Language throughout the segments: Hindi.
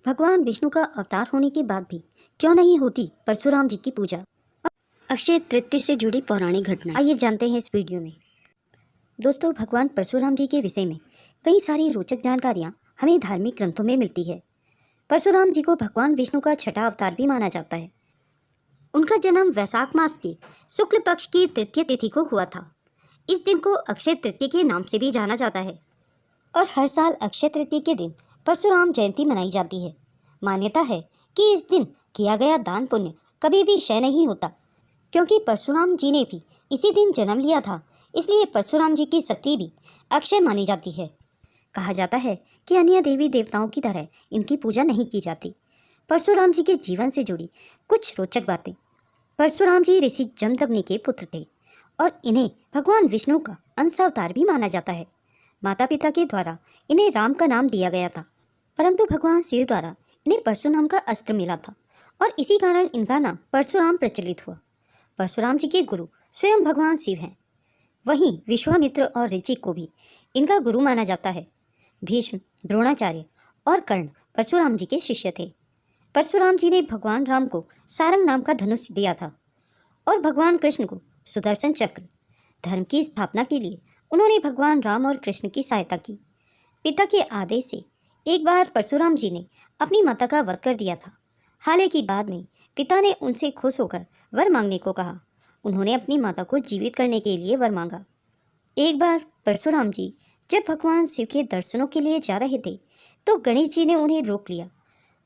भगवान विष्णु का अवतार होने के बाद भी क्यों नहीं होती परशुराम जी की पूजा। अक्षय तृतीया से जुड़ी पौराणिक घटना आइए जानते हैं इस वीडियो में। दोस्तों, भगवान परशुराम जी के विषय में कई सारी रोचक जानकारियाँ हमें धार्मिक ग्रंथों में मिलती है। परशुराम जी को भगवान विष्णु का छठा अवतार भी माना जाता है। उनका जन्म वैशाख मास के शुक्ल पक्ष की तृतीय तिथि को हुआ था। इस दिन को अक्षय तृतीया के नाम से भी जाना जाता है और हर साल अक्षय तृतीया के दिन परशुराम जयंती मनाई जाती है। मान्यता है कि इस दिन किया गया दान पुण्य कभी भी क्षय नहीं होता, क्योंकि परशुराम जी ने भी इसी दिन जन्म लिया था, इसलिए परशुराम जी की शक्ति भी अक्षय मानी जाती है। कहा जाता है कि अन्य देवी देवताओं की तरह इनकी पूजा नहीं की जाती। परशुराम जी के जीवन से जुड़ी कुछ रोचक बातें। परशुराम जी ऋषि जमदग्नि के पुत्र थे और इन्हें भगवान विष्णु का अंश अवतार भी माना जाता है। माता पिता के द्वारा इन्हें राम का नाम दिया गया था, परंतु भगवान शिव द्वारा इन्हें परशुराम का अस्त्र मिला था और इसी कारण इनका नाम परशुराम प्रचलित हुआ। परशुराम जी के गुरु स्वयं भगवान शिव हैं। वहीं विश्वामित्र और ऋचिक को भी इनका गुरु माना जाता है। भीष्म, द्रोणाचार्य और कर्ण परशुराम जी के शिष्य थे। परशुराम जी ने भगवान राम को सारंग नाम का धनुष दिया था और भगवान कृष्ण को सुदर्शन चक्र। धर्म की स्थापना के लिए उन्होंने भगवान राम और कृष्ण की सहायता की। पिता के आदेश से एक बार परशुराम जी ने अपनी माता का वध कर दिया था। हालांकि बाद में पिता ने उनसे खुश होकर वर मांगने को कहा। उन्होंने अपनी माता को जीवित करने के लिए वर मांगा। एक बार परशुराम जी जब भगवान शिव के दर्शनों के लिए जा रहे थे तो गणेश जी ने उन्हें रोक लिया।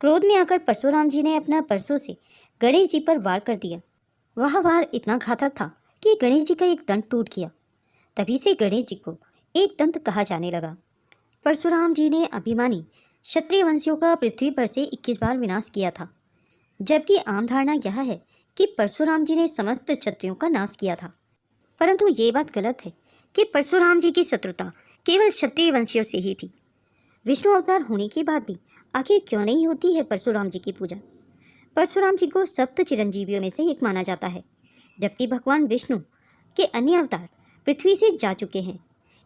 क्रोध में आकर परशुराम जी ने अपना परशु से गणेश जी पर वार कर दिया। वह वार इतना घातक था कि गणेश जी का एक दंत टूट गया। तभी से गणेश जी को एक दंत कहा जाने लगा। परशुराम जी ने अभिमानी क्षत्रिय वंशियों का पृथ्वी पर से 21 बार विनाश किया था, जबकि आम धारणा यह है कि परशुराम जी ने समस्त क्षत्रियों का नाश किया था। परंतु ये बात गलत है कि परशुराम जी की शत्रुता केवल क्षत्रिय वंशियों से ही थी। विष्णु अवतार होने के बाद भी आखिर क्यों नहीं होती है परशुराम जी की पूजा। परशुराम जी को सप्त चिरंजीवियों में से एक माना जाता है, जबकि भगवान विष्णु के अन्य अवतार पृथ्वी से जा चुके हैं।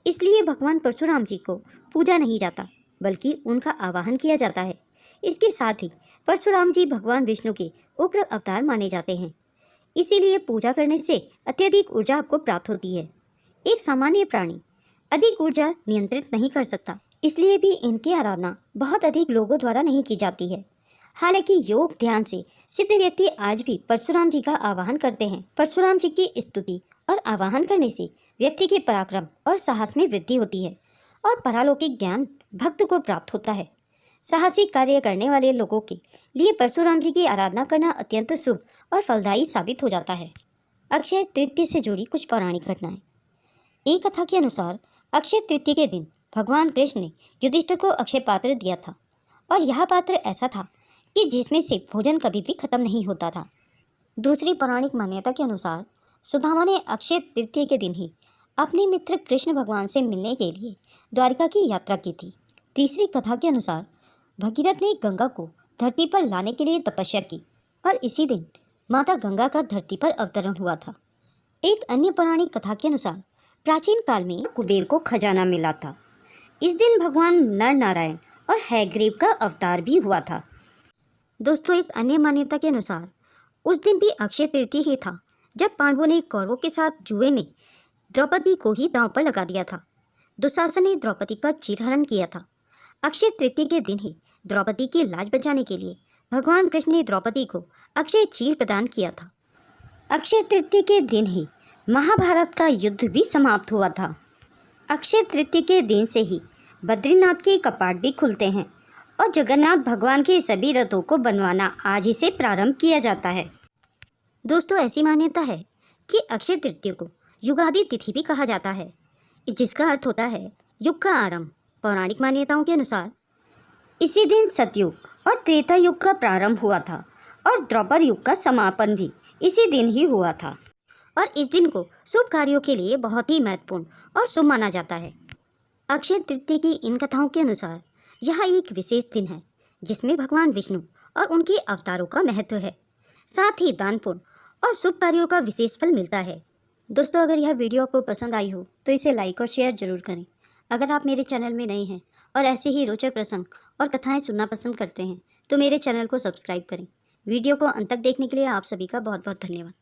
इसलिए भगवान परशुराम जी को पूजा नहीं जाता, बल्कि उनका आवाहन किया जाता है। इसके साथ ही परशुराम जी भगवान विष्णु के उग्र अवतार माने जाते हैं। इसीलिए पूजा करने से अत्यधिक ऊर्जा आपको प्राप्त होती है। एक सामान्य प्राणी अधिक ऊर्जा नियंत्रित नहीं कर सकता, इसलिए भी इनकी आराधना बहुत अधिक लोगों द्वारा नहीं की जाती है। हालांकि योग ध्यान से सिद्ध व्यक्ति आज भी परशुराम जी का आवाहन करते हैं। परशुराम जी की स्तुति और आवाहन करने से व्यक्ति के पराक्रम और साहस में वृद्धि होती है और पारलौकिक ज्ञान भक्त को प्राप्त होता है। साहसिक कार्य करने वाले लोगों के लिए परशुराम जी की आराधना करना अत्यंत शुभ और फलदायी साबित हो जाता है। अक्षय तृतीया से जुड़ी कुछ पौराणिक घटनाएं। एक कथा के अनुसार अक्षय तृतीया के दिन भगवान कृष्ण ने युधिष्ठिर को अक्षय पात्र दिया था और यह पात्र ऐसा था कि जिसमें से भोजन कभी भी खत्म नहीं होता था। दूसरी पौराणिक मान्यता के अनुसार सुदामा ने अक्षय तृतीया के दिन ही अपने मित्र कृष्ण भगवान से मिलने के लिए द्वारिका की यात्रा की थी। तीसरी कथा के अनुसार भगीरथ ने गंगा को धरती पर लाने के लिए तपस्या की और इसी दिन माता गंगा का धरती पर अवतरण हुआ था। एक अन्य पौराणिक कथा के अनुसार प्राचीन काल में कुबेर को खजाना मिला था। इस दिन भगवान नर नारायण और हैग्रीव का अवतार भी हुआ था। दोस्तों, एक अन्य मान्यता के अनुसार उस दिन भी अक्षय तृतीया ही था जब पांडवों ने कौरवों के साथ जुए में द्रौपदी को ही दांव पर लगा दिया था। दुशासन ने द्रौपदी का चीरहरण किया था। अक्षय तृतीया के दिन ही द्रौपदी की लाज बचाने के लिए भगवान कृष्ण ने द्रौपदी को अक्षय चीर प्रदान किया था। अक्षय तृतीया के दिन ही महाभारत का युद्ध भी समाप्त हुआ था। अक्षय तृतीया के दिन से ही बद्रीनाथ के कपाट भी खुलते हैं और जगन्नाथ भगवान के सभी रथों को बनवाना आज ही से प्रारंभ किया जाता है। दोस्तों, ऐसी मान्यता है कि अक्षय तृतीया को युगादि तिथि भी कहा जाता है, जिसका अर्थ होता है युग का आरंभ। पौराणिक मान्यताओं के अनुसार इसी दिन सतयुग और त्रेता युग का प्रारंभ हुआ था और द्वापर युग का समापन भी इसी दिन ही हुआ था और इस दिन को शुभ कार्यों के लिए बहुत ही महत्वपूर्ण और शुभ माना जाता है। अक्षय तृतीया की इन कथाओं के अनुसार यह एक विशेष दिन है जिसमें भगवान विष्णु और उनके अवतारों का महत्व है। साथ ही दान पुण्य और शुभ कार्यों का विशेष फल मिलता है। दोस्तों, अगर यह वीडियो आपको पसंद आई हो तो इसे लाइक और शेयर जरूर करें। अगर आप मेरे चैनल में नए हैं और ऐसे ही रोचक प्रसंग और कथाएं सुनना पसंद करते हैं तो मेरे चैनल को सब्सक्राइब करें। वीडियो को अंत तक देखने के लिए आप सभी का बहुत बहुत धन्यवाद।